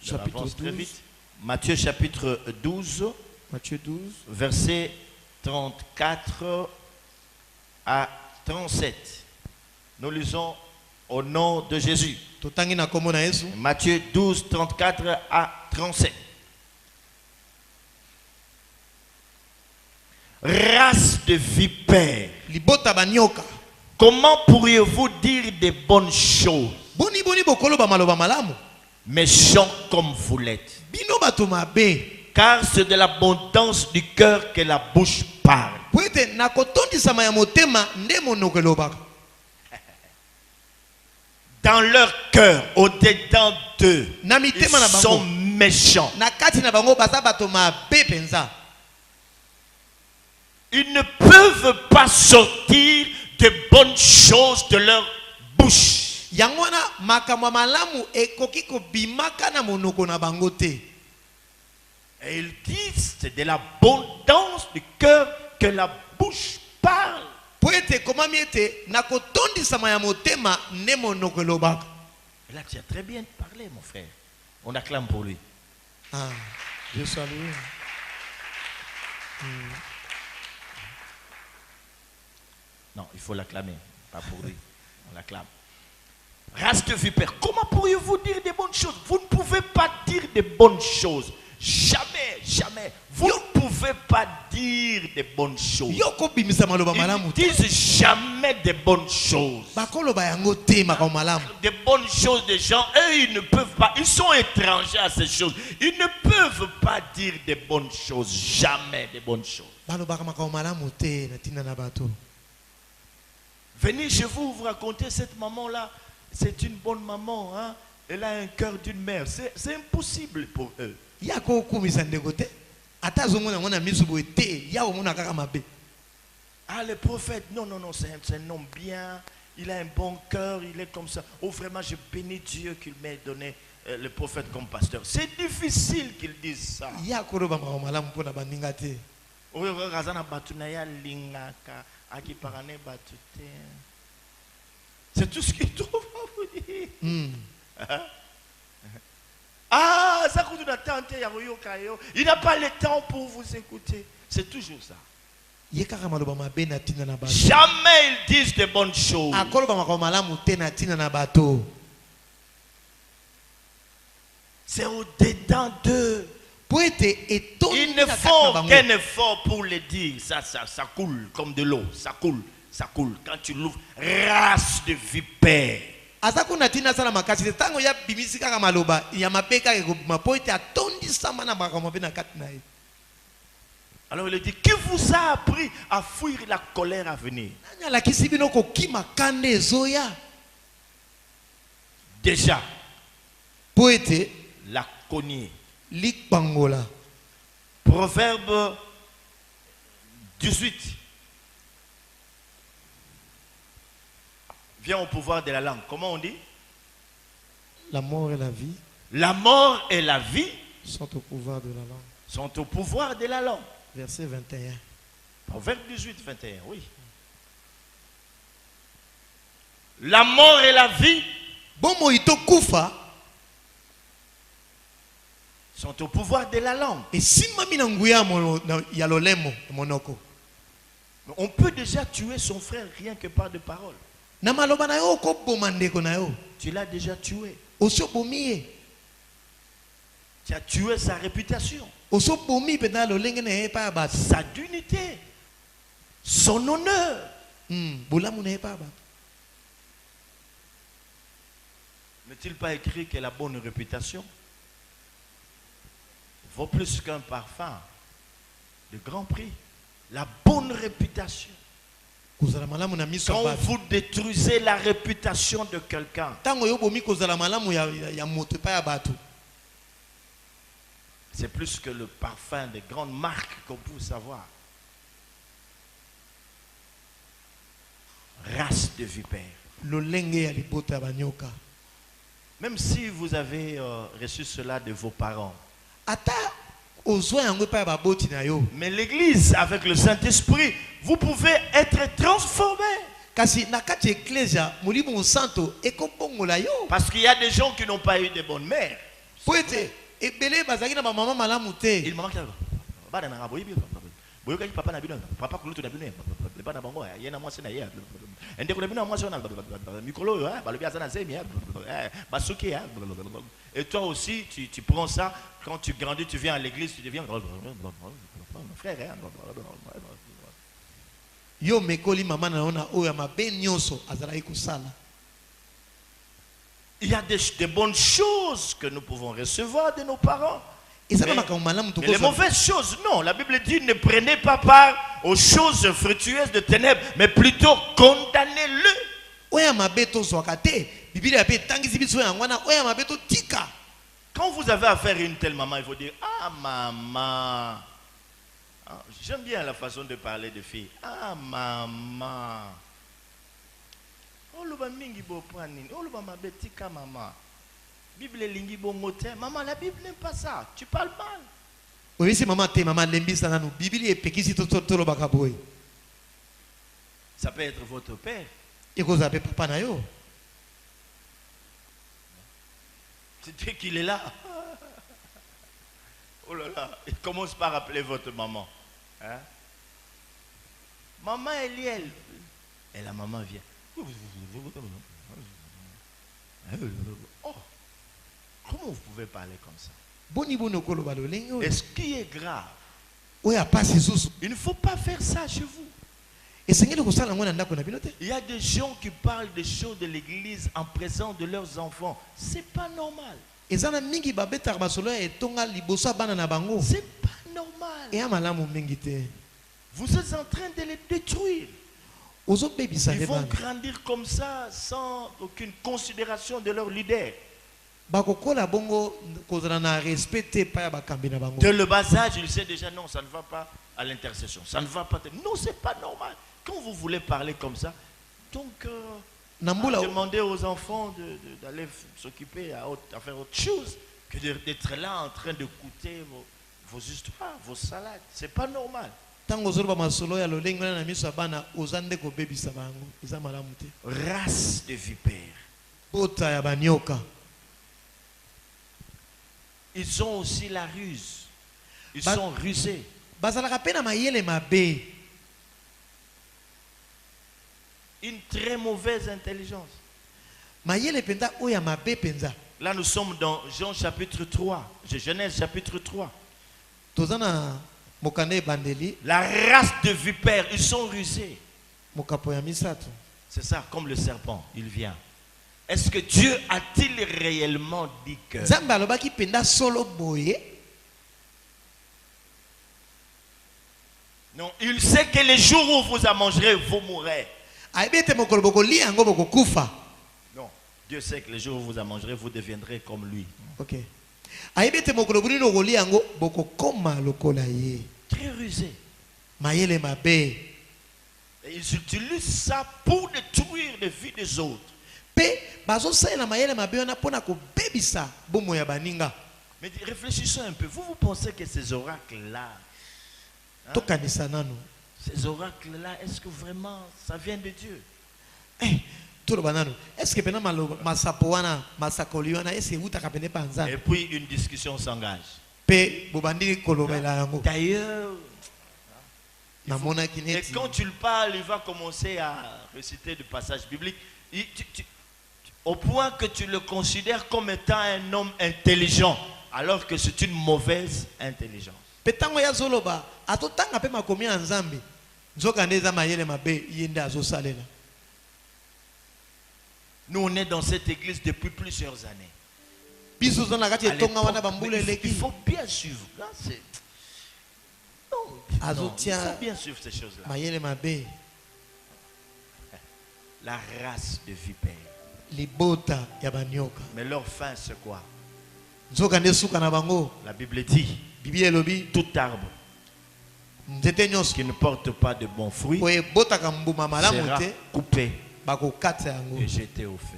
Chapitre 12. Très vite. Matthieu chapitre 12. Matthieu 12. Versets 34 à 37. Nous lisons au nom de Jésus. Totangi na kombo na Yesu. Matthieu 12, 34 à 37. Race de vipères, Libota banyoka. comment pourriez-vous dire des bonnes choses, Boni boni bokolo ba maloba malamu. méchants comme vous l'êtes? Bino bato mabe. Car c'est de l'abondance du cœur que la bouche parle. Poete na kotondisama ya motema nde monoko elobaka. Dans leur cœur, au-dedans d'eux, Na ils mitema na sont bango. méchants. Na kati na bango baza bato mabe penza. Ils ne peuvent pas sortir de bonnes choses de leur bouche. Yango wana makambo malamu ekoki kobimaka na monoko na bango te. Et ils disent, c'est de l'abondance du cœur que la bouche parle. Poete komami ete na kotondisama ya motema nde monoko elobaka. Et là, tu as très bien parlé, mon frère. On acclame pour lui. Je salue. Non, il faut l'acclamer, pas pour lui. On l'acclame. Race de vipère, comment pourriez-vous dire des bonnes choses? Vous ne pouvez pas dire des bonnes choses. Jamais, jamais. Vous ne pouvez pas dire des bonnes choses. Yoko bimisa maloba Ils malamu ne te. disent jamais des bonnes choses. Bakoloba yango te makambo malamu. Des bonnes choses des gens, eux, ils ne peuvent pas. Ils sont étrangers à ces choses. Ils ne peuvent pas dire des bonnes choses. Jamais des bonnes choses. Balobaka makambo malamu te na tina na bato. Venez chez vous, vous racontez cette maman-là. C'est une bonne maman. Hein? Elle a un cœur d'une mère. C'est impossible pour eux. Yako kumisa ndeko te. Ata zongo na ngona misu boye te. Yako mona kaka mabe. Ah, le prophète, non, non, non, c'est un homme bien. Il a un bon cœur, il est comme ça. Oh, vraiment, je bénis Dieu qu'il m'ait donné le prophète comme pasteur. C'est difficile qu'ils disent ça. Yako roba makambo malamu pona baninga te. C'est tout ce qu'il trouve à vous dire. Ah, ça coûte une attente. Il n'a pas le temps pour vous écouter. C'est toujours ça. Yekaka maloba mabe na tina na bato. Jamais ils disent de bonnes choses. Akoloba makambo malamu te na tina na bato. C'est au-dedans d'eux. Ils ne font aucun effort pour le dire. Ça coule comme de l'eau. Ça coule. Ça coule. Quand tu l'ouvres, race de vipère. Azakuna tina sala makasi tango ya bimisi kaka maloba ya mapeka ke mapoite atondisama na makambo be na kati na ye. Alors il dit, qui vous a appris à fuir la colère à venir? Nanya la kisibino ko kima kande zoya. Déjà, Poete la cogner. lik bangola. Proverbe 18. Viens au pouvoir de la langue. Comment on dit? La mort et la vie La mort et la vie sont au pouvoir de la langue. sont au pouvoir de la langue. Verset 21. Proverbe 18, 21, oui. La mort et la vie Bomo ito kufa sont au pouvoir de la langue. et simami na nguya ya lolemo monoko. On peut déjà tuer son frère rien que par de paroles. Na maloba na yo ko bomandeko na yo. Tu l'as déjà tué. Oso bomiye. Tu as tué sa réputation, Oso bomi pena lolenge na epa ba. sa dignité, son honneur. Bolamu na epa ba. N'est-il pas écrit que la bonne réputation vaut plus qu'un parfum de grand prix? La bonne réputation. Quand vous détruisez la réputation de quelqu'un, c'est plus que le parfum des grandes marques qu'on peut savoir. Race de vipères. Même si vous avez reçu cela de vos parents. Mais l'église, avec le Saint-Esprit, vous pouvez être transformé. Parce qu'il y a des gens qui n'ont pas eu de bonnes mères. Il et toi aussi, tu prends ça. Quand tu grandis, tu viens à l'église, tu deviens frère. Il y a des bonnes choses que nous pouvons recevoir de nos parents. Mais les mauvaises choses, non. La Bible dit, ne prenez pas part aux choses fructueuses de ténèbres, mais plutôt condamnez-le. Quand vous avez affaire à une telle maman, il faut dire, ah maman. J'aime bien la façon de parler de filles. Ah maman. Oh le mingi bo pranini. Oh le ma betika maman. Bible lingi bo mote. Maman, la Bible n'aime pas ça. Tu parles mal. Oui, c'est maman te maman lembisa nanu. Bible est pekisi tolo bakaboy. Ça peut être votre père. Et vous avez papa na yo. C'est qu'il est là. Oh là là, il commence par appeler votre maman. Hein? Maman Eliel. Et la maman vient. Oh, comment vous pouvez parler comme ça? Et ce qui est grave, il ne faut pas faire ça chez vous. Il y a des gens qui parlent des choses de l'église en présence de leurs enfants. C'est pas normal. C'est pas normal. Vous êtes en train de les détruire. Ils vont grandir comme ça sans aucune considération de leur leader. Dès le bas âge, il sait déjà non, ça ne va pas à l'intercession. Ça ne va pas. Non, c'est pas normal. Quand vous voulez parler comme ça, donc demandez aux enfants d'aller s'occuper à faire autre chose que d'être là en train d'écouter vos histoires, vos salades. C'est pas normal. Race de vipères. Ils ont aussi la ruse. Ils sont rusés. Une très mauvaise intelligence. Là, nous sommes dans Jean chapitre 3. Genèse chapitre 3. La race de vipères, ils sont rusés. C'est ça, comme le serpent, il vient. Est-ce que Dieu a-t-il réellement dit que... Non, il sait que les jours où vous en mangerez, vous mourrez. Non, Dieu sait que les jours où vous en mangerez, vous deviendrez comme lui. Ok. Très rusé. Et ils utilisent ça pour détruire les vies des autres. Mais réfléchissez un peu. Vous pensez que ces oracles-là, ces oracles-là, est-ce que vraiment ça vient de Dieu? Est-ce que et puis une discussion s'engage. D'ailleurs, et quand tu le parles, il va commencer à réciter des passages bibliques. Au point que tu le considères comme étant un homme intelligent, alors que c'est une mauvaise intelligence. Nous, on est dans cette église depuis plusieurs années. Il faut bien suivre. Là, c'est... Non, il faut bien suivre ces choses-là. La race de vipères. Mais leur fin, c'est quoi? La Bible dit, tout arbre qui ne porte pas de bons fruits sera coupé et jeté au feu.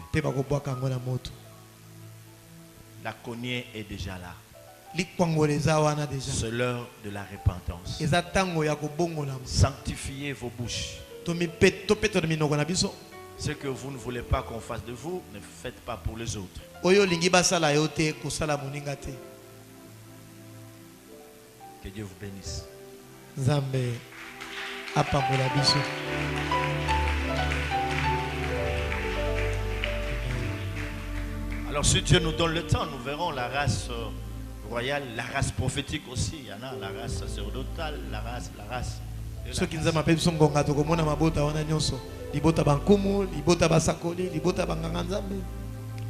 La cognée est déjà là. C'est l'heure de la repentance. Sanctifiez vos bouches. Ce que vous ne voulez pas qu'on fasse de vous, ne faites pas pour les autres. Que Dieu vous bénisse. Alors si Dieu nous donne le temps, nous verrons la race royale, la race prophétique aussi. Il y en a la race sacerdotale, la race.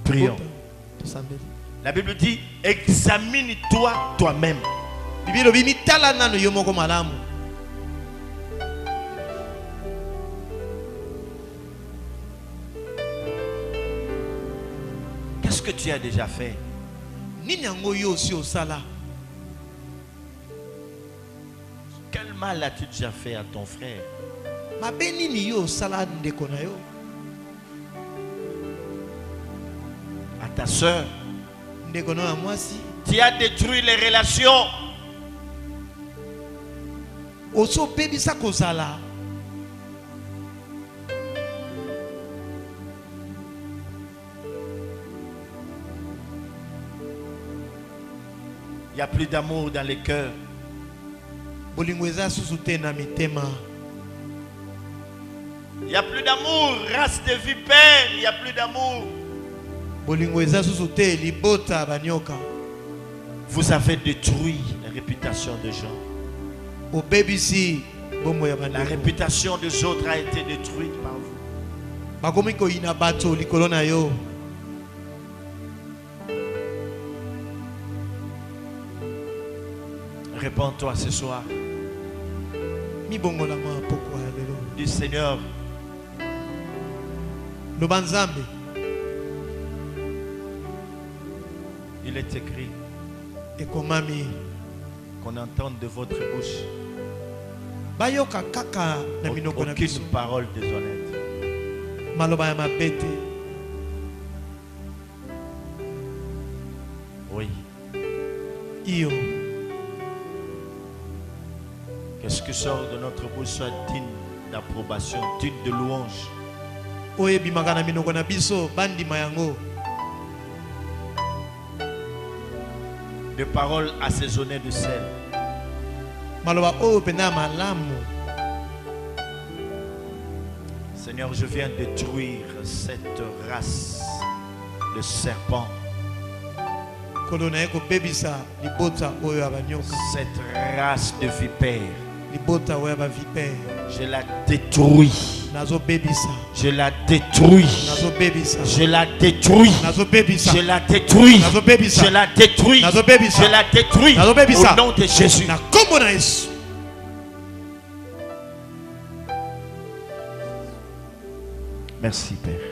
Prions. La Bible dit, examine-toi toi-même. Qu'est-ce que tu as déjà fait? Quel mal as-tu déjà fait à ton frère? À ta soeur? Tu as détruit les relations. Il n'y a plus d'amour dans les cœurs. Il n'y a plus d'amour, race de vipères. Il n'y a plus d'amour. Vous avez détruit la réputation des gens. La réputation des autres a été détruite par vous. Répands-toi ce soir. Dis Seigneur, il est écrit qu'on entende de votre bouche aucune parole déshonnête. Oui. Que ce qui sort de notre bouche soit digne d'approbation, digne de louange. Des paroles assaisonnées de sel. Seigneur, je viens détruire cette race de serpents. Cette race de vipères. Je la détruis. Je la détruis. Je la détruis. Je la détruis. Je la détruis. Je la détruis. Au nom de Jésus. Merci Père.